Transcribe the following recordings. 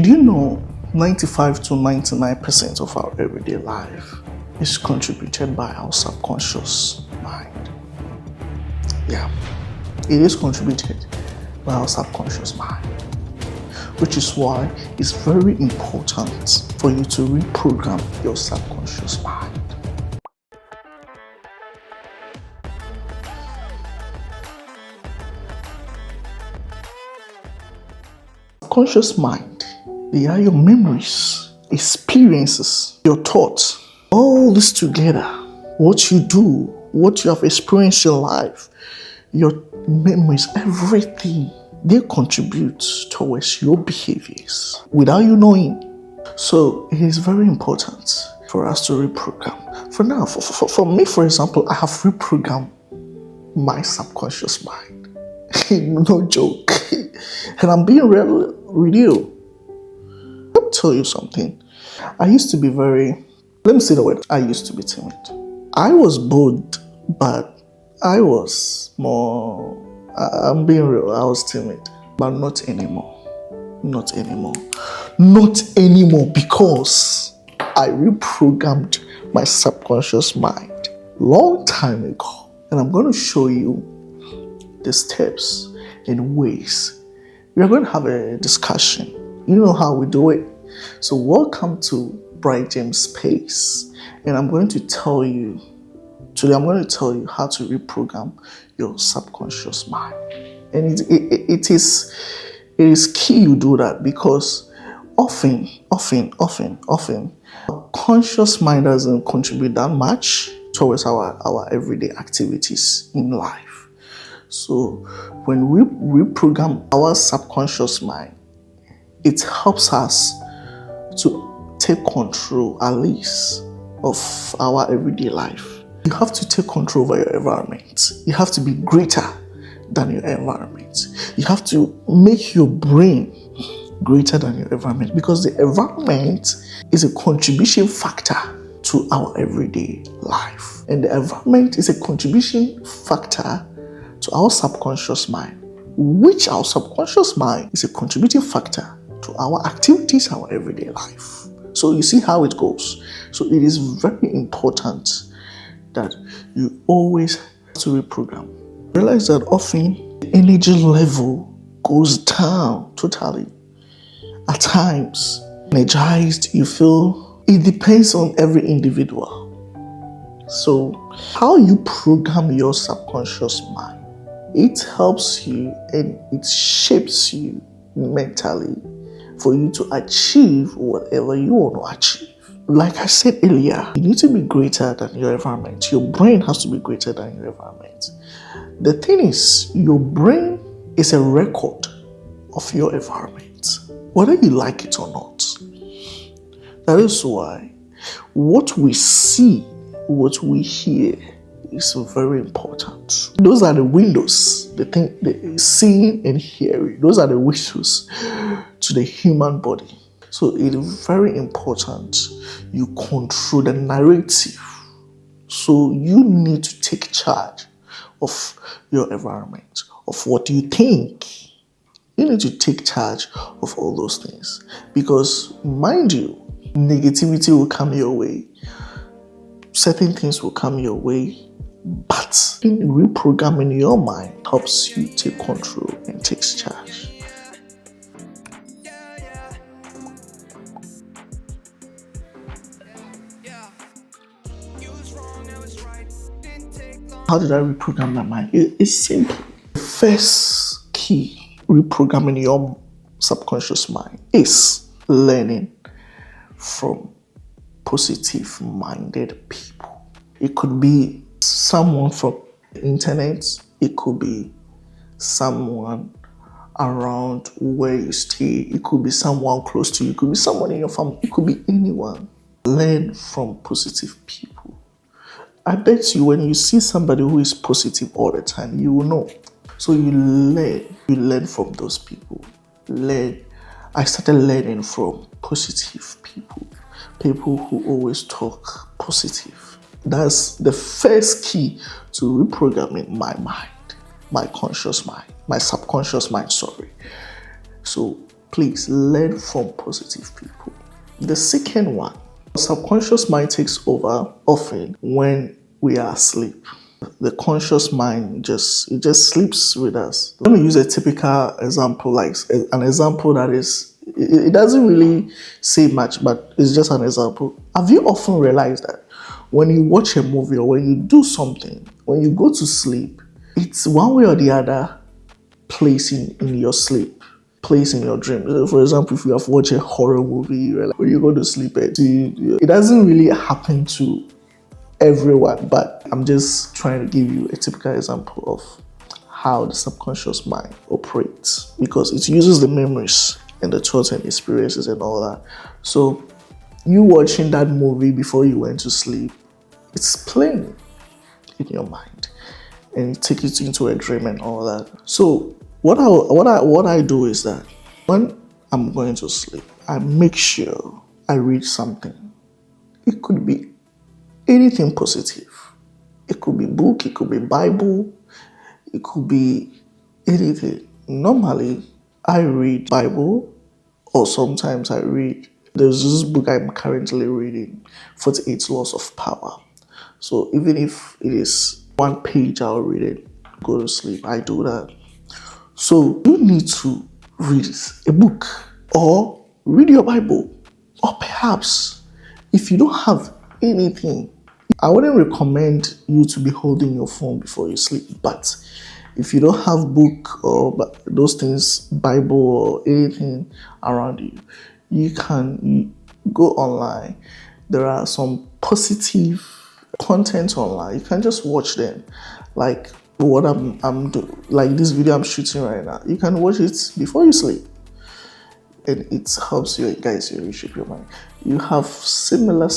Did you know 95 to 99% of our everyday life is contributed by our subconscious mind? Yeah, it is contributed by our subconscious mind, which is why it's very important for you to reprogram your subconscious mind. Subconscious mind, they are your memories, experiences, your thoughts, all this together, what you do, what you have experienced in life, your memories, everything, they contribute towards your behaviors without you knowing. So it is very important for us to reprogram. For now, for me, for example, I have reprogrammed my subconscious mind. No joke. And I'm being real with you. Let me tell you something. I used to be let me say the word, I used to be timid. I was bold, but I was more, I'm being real, I was timid. But not anymore. Not anymore. Not anymore, because I reprogrammed my subconscious mind long time ago. And I'm going to show you the steps and ways. We are going to have a discussion. You know how we do it. So welcome to Bright James Space. And I'm going to tell you, today I'm going to tell you how to reprogram your subconscious mind. And it is key you do that, because often, our conscious mind doesn't contribute that much towards our everyday activities in life. So when we reprogram our subconscious mind, it helps us to take control, at least, of our everyday life. You have to take control over your environment. You have to be greater than your environment. You have to make your brain greater than your environment, because the environment is a contribution factor to our everyday life. And the environment is a contribution factor to our subconscious mind, which our subconscious mind is a contributing factor to our activities, our everyday life. So you see how it goes. So it is very important that you always have to reprogram. Realize that often the energy level goes down totally. At times, energized, you feel, it depends on every individual. So how you program your subconscious mind, it helps you and it shapes you mentally for you to achieve whatever you want to achieve. Like I said earlier, you need to be greater than your environment. Your brain has to be greater than your environment. The thing is, your brain is a record of your environment, whether you like it or not. That is why what we see, what we hear, is very important. Those are the windows, the seeing and hearing. Those are the windows to the human body. So it is very important you control the narrative. So you need to take charge of your environment, of what you think. You need to take charge of all those things. Because, mind you, negativity will come your way. Certain things will come your way. But in reprogramming your mind helps you take control and takes charge. How did I reprogram my mind? It's simple. The first key reprogramming your subconscious mind is learning from positive-minded people. It could be someone from the internet. It could be someone around where you stay. It could be someone close to you. It could be someone in your family. It could be anyone. Learn from positive people. I bet you when you see somebody who is positive all the time, you will know. So you learn from those people. I started learning from positive people. People who always talk positive. That's the first key to reprogramming my mind, my conscious mind, my subconscious mind, sorry. So Please learn from positive people. The second one, subconscious mind takes over often when we are asleep. The conscious mind just sleeps with us. Let me use a typical example, like an example that is, it doesn't really say much, but it's just an example. Have you often realized that when you watch a movie or when you do something, when you go to sleep, it's one way or the other plays in your sleep, plays in your dream. For example, if you have watched a horror movie, when you go to sleep, it doesn't really happen to everyone, but I'm just trying to give you a typical example of how the subconscious mind operates, because it uses the memories and the thoughts and experiences and all that. So you watching that movie before you went to sleep, it's playing in your mind and it takes you into a dream and all that. So what I do is that when I'm going to sleep, I make sure I read something. It could be anything positive. It could be book, it could be Bible, it could be anything. Normally, I read Bible, or sometimes I read, there's this book I'm currently reading, 48 Laws of Power. So even if it is one page, I'll read it, go to sleep. I do that. So you need to read a book or read your Bible, or perhaps if you don't have anything, I wouldn't recommend you to be holding your phone before you sleep. But if you don't have book or those things, Bible or anything around you, you can go online. There are some positive content online. You can just watch them. Like what I'm doing, like this video I'm shooting right now. You can watch it before you sleep. And it helps you guys reshape your mind. You have similar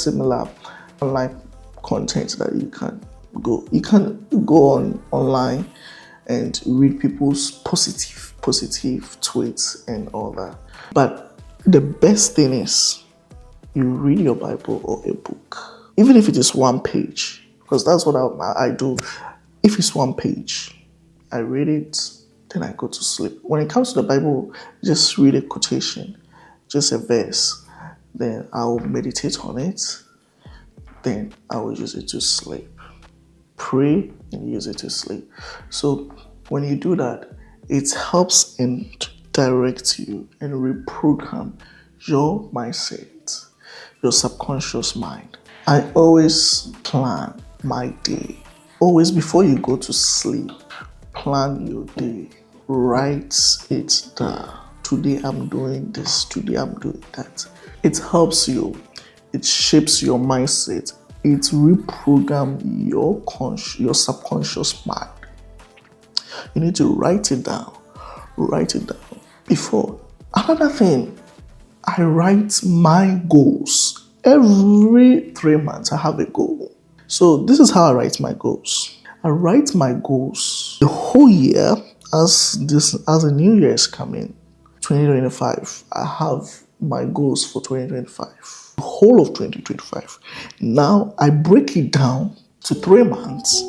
online content that you can go on online and read people's positive tweets and all that. But the best thing is you read your Bible or a book, even if it is one page, because that's what I do. If it's one page, I read it, then I go to sleep. When it comes to the Bible, just read a quotation, just a verse, then I'll meditate on it, then I will use it to sleep. Pray and use it to sleep. So when you do that, it helps and directs you and reprogram your mindset, your subconscious mind. I always plan my day. Always before you go to sleep, plan your day. Write it down. Today I'm doing this, today I'm doing that. It helps you. It shapes your mindset. It reprograms your subconscious mind. You need to write it down. Write it down. Before. Another thing, I write my goals. Every 3 months, I have a goal. So this is how I write my goals. I write my goals the whole year as the new year is coming, 2025. I have my goals for 2025, the whole of 2025. Now I break it down to 3 months,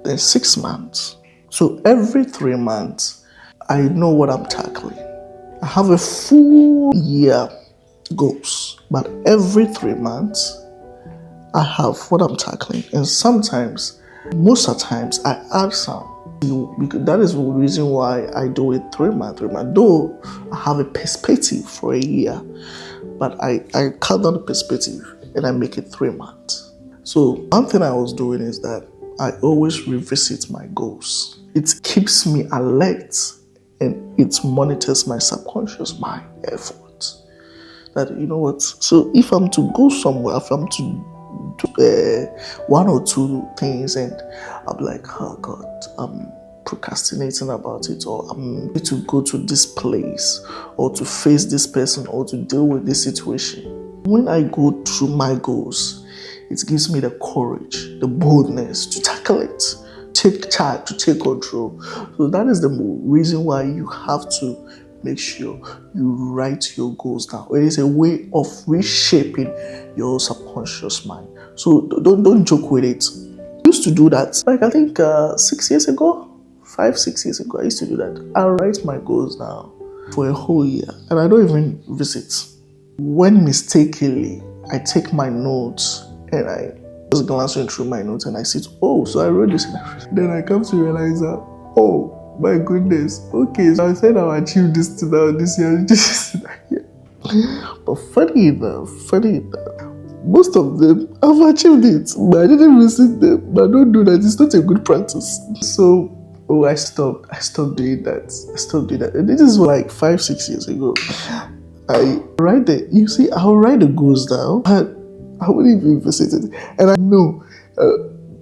then 6 months. So every 3 months, I know what I'm tackling. I have a full year goals, but every 3 months, I have what I'm tackling. And sometimes, most of the times, I add some. Because that is the reason why I do it 3 months. Though I have a perspective for a year, but I cut down the perspective and I make it 3 months. So one thing I was doing is that I always revisit my goals. It keeps me alert and it monitors my subconscious mind effort. That, you know what, so if I'm to go somewhere, if I'm to do one or two things and I'm like, oh God, I'm procrastinating about it, or I'm going to go to this place or to face this person or to deal with this situation. When I go through my goals, it gives me the courage, the boldness to tackle it, take charge, to take control. So that is the reason why you have to make sure you write your goals down. It is a way of reshaping your subconscious mind. So don't joke with it. I used to do that. Like I think 6 years ago, 5-6 years ago, I used to do that. I write my goals down. for a whole year and I don't even visit. When mistakenly I take my notes and I just glancing through my notes and I see, oh, so I wrote this. Then I come to realize that, oh my goodness, okay, so I said I'll achieve this to now this year, this year. But funny enough, most of them I've achieved it, but I didn't visit them. But don't do that, it's not a good practice. So I stopped doing that. And this is like 5-6 years ago. I write I'll write the goals down, but I wouldn't even visit it. And I know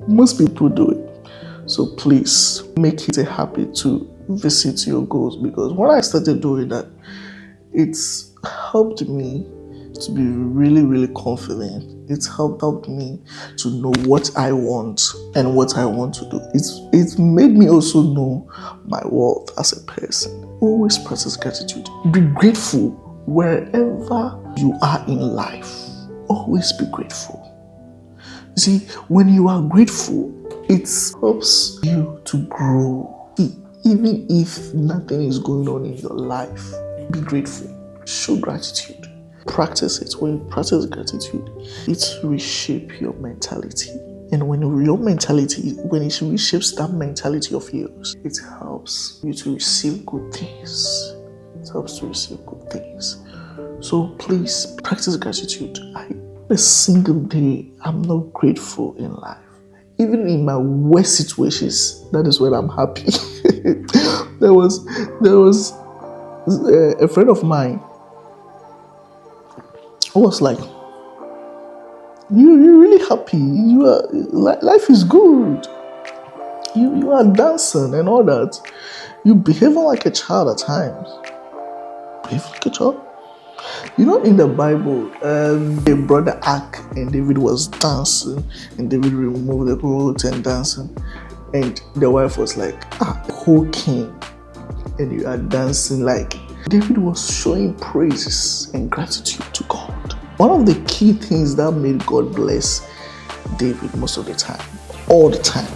most people do it. So please make it a habit to visit your goals, because when I started doing that, it's helped me to be really, really confident. It's helped me to know what I want and what I want to do. It's made me also know my worth as a person. Always practice gratitude. Be grateful wherever you are in life. Always be grateful. You see, when you are grateful, it helps you to grow. Even if nothing is going on in your life, be grateful. Show gratitude. Practice it. When you practice gratitude, it reshape your mentality. And when it reshapes that mentality of yours, it helps you to receive good things. It helps to receive good things. So please practice gratitude. A single day I'm not grateful in life. Even in my worst situations, that is when I'm happy. There was a friend of mine who was like, you're really happy. You are, life is good. You are dancing and all that. You behaving like a child at times. Behave like a child. You know, in the Bible, they brought the ark and David was dancing, and David removed the clothes and dancing, and the wife was like, whole king, and you are dancing. Like, David was showing praises and gratitude to God. One of the key things that made God bless David most of the time, all the time,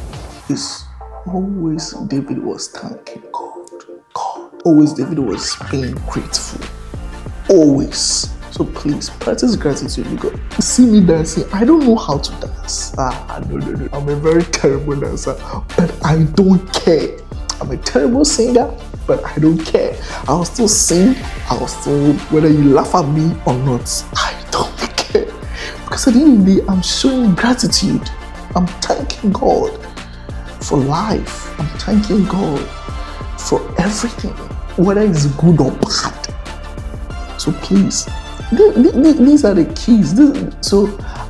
is always David was thanking God. Always David was being grateful. Always. So please practice gratitude, because see me dancing, I don't know how to dance. No. I'm a very terrible dancer, but I don't care. I'm a terrible singer, but I don't care. I'll still sing. Whether you laugh at me or not, I don't care. Because at the end of the day, I'm showing gratitude. I'm thanking God for life. I'm thanking God for everything, whether it's good or bad. So please, these are the keys.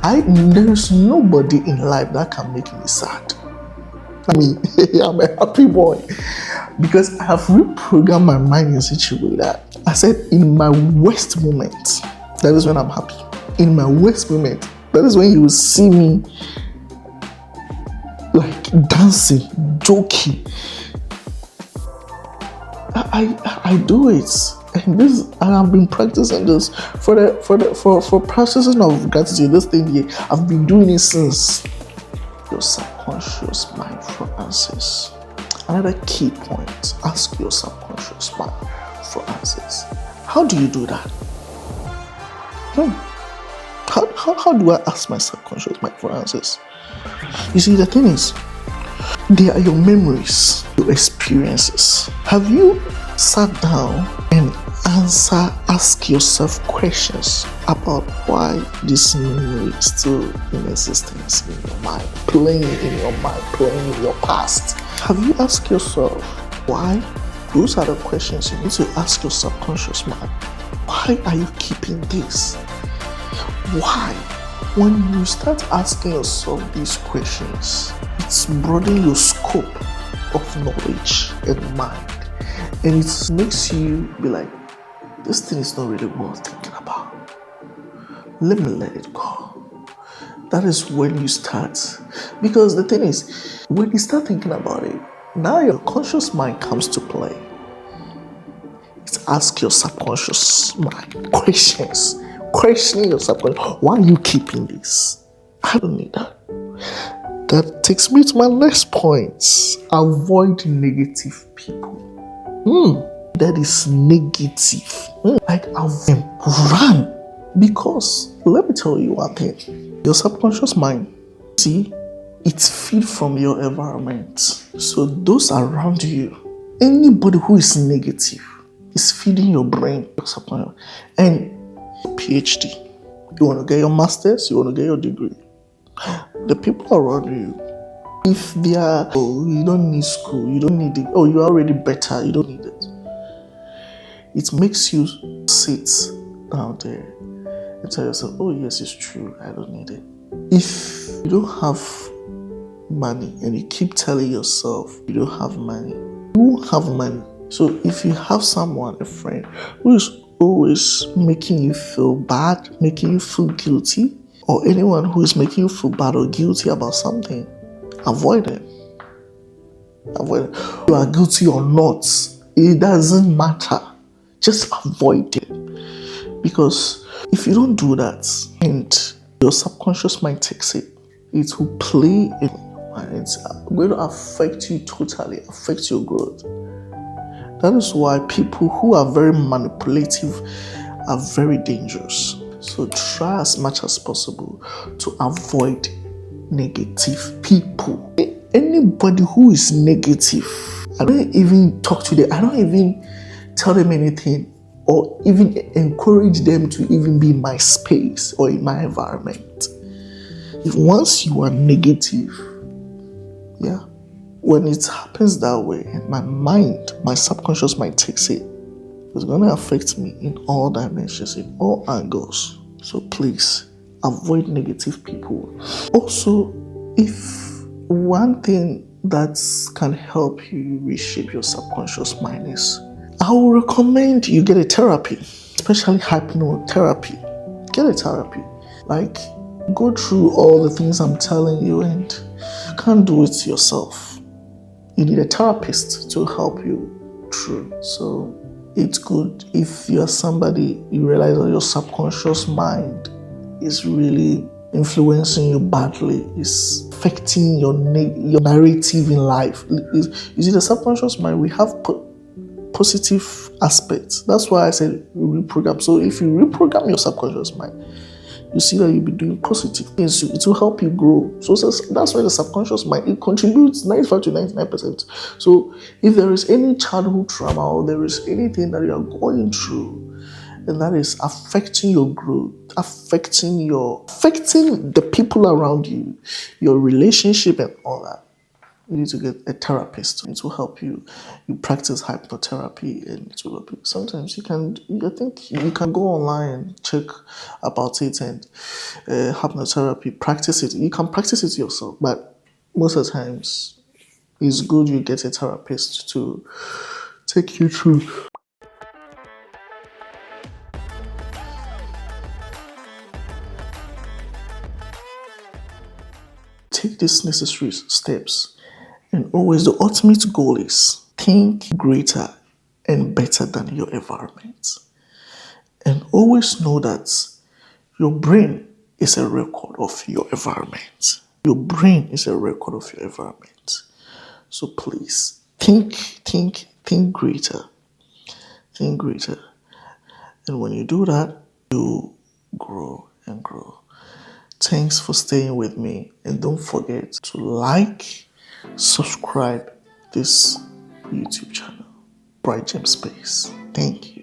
There's nobody in life that can make me sad. I'm a happy boy, because I have reprogrammed my mind in such a way that I said, in my worst moment, that is when I'm happy. In my worst moment, that is when you will see me like dancing, joking. I do it. And I've been practicing this for processing of gratitude. This thing here, I've been doing it since. Your subconscious mind for answers. Another key point: ask your subconscious mind for answers. How do you do that? How do I ask my subconscious mind for answers? You see, the thing is, they are your memories, your experiences. Have you sat down and ask yourself questions about why this memory is still in existence in your mind, playing in your past? Have you asked yourself why? Those are the questions you need to ask your subconscious mind. Why are you keeping this? Why? When you start asking yourself these questions, it's broadening your scope of knowledge and mind. And it makes you be like, this thing is not really worth thinking about. Let me let it go. That is when you start. Because the thing is, when you start thinking about it, now your conscious mind comes to play. It's ask your subconscious mind questions. Questioning your subconscious. Why are you keeping this? I don't need that. That takes me to my next point. Avoid negative people. that is negative. Like run. Because let me tell you one thing. Your subconscious mind, see, it's feed from your environment. So those around you, anybody who is negative is feeding your brain, your subconscious. And PhD. You want to get your master's, you want to get your degree. The people around you, if they are, oh, you don't need school, you don't need it, oh, you're already better, you don't need it. It makes you sit down there and tell yourself, oh yes, it's true, I don't need it. If you don't have money and you keep telling yourself you don't have money, you won't have money. So if you have someone, a friend, who is always making you feel bad, making you feel guilty, or anyone who is making you feel bad or guilty about something, avoid them. Avoid them. You are guilty or not, it doesn't matter. Just avoid it. Because if you don't do that and your subconscious mind takes it, it will play in your mind. It's going to affect you totally, affect your growth. That is why people who are very manipulative are very dangerous. So try as much as possible to avoid negative people. Anybody who is negative, I don't even talk to them. I don't even tell them anything or even encourage them to even be in my space or in my environment. If once you are negative, yeah, when it happens that way, my mind, my subconscious mind takes it. It's going to affect me in all dimensions, in all angles. So please, avoid negative people. Also, if one thing that can help you reshape your subconscious mind is, I will recommend you get a therapy, especially hypnotherapy. Get a therapy. Like, go through all the things I'm telling you, and you can't do it yourself. You need a therapist to help you through. So it's good if you're somebody, you realize that your subconscious mind is really influencing you badly, is affecting your narrative in life. You see, the subconscious mind, we have positive aspects. That's why I said reprogram. So if you reprogram your subconscious mind, you see that you'll be doing positive things. It will help you grow. So that's why the subconscious mind, it contributes 95 to 99%. So if there is any childhood trauma or there is anything that you are going through and that is affecting your growth, affecting the people around you, your relationship and all that, you need to get a therapist. It will help you. You practice hypnotherapy and it will help you. Sometimes I think you can go online and check about it and hypnotherapy, practice it. You can practice it yourself, but most of the times it's good you get a therapist to take you through. Take these necessary steps. And always the ultimate goal is think greater and better than your environment. And always know that your brain is a record of your environment. Your brain is a record of your environment. So please think greater. Think greater. And when you do that, you grow and grow. Thanks for staying with me. And don't forget to like, subscribe this YouTube channel, Bright Gem Space. Thank you.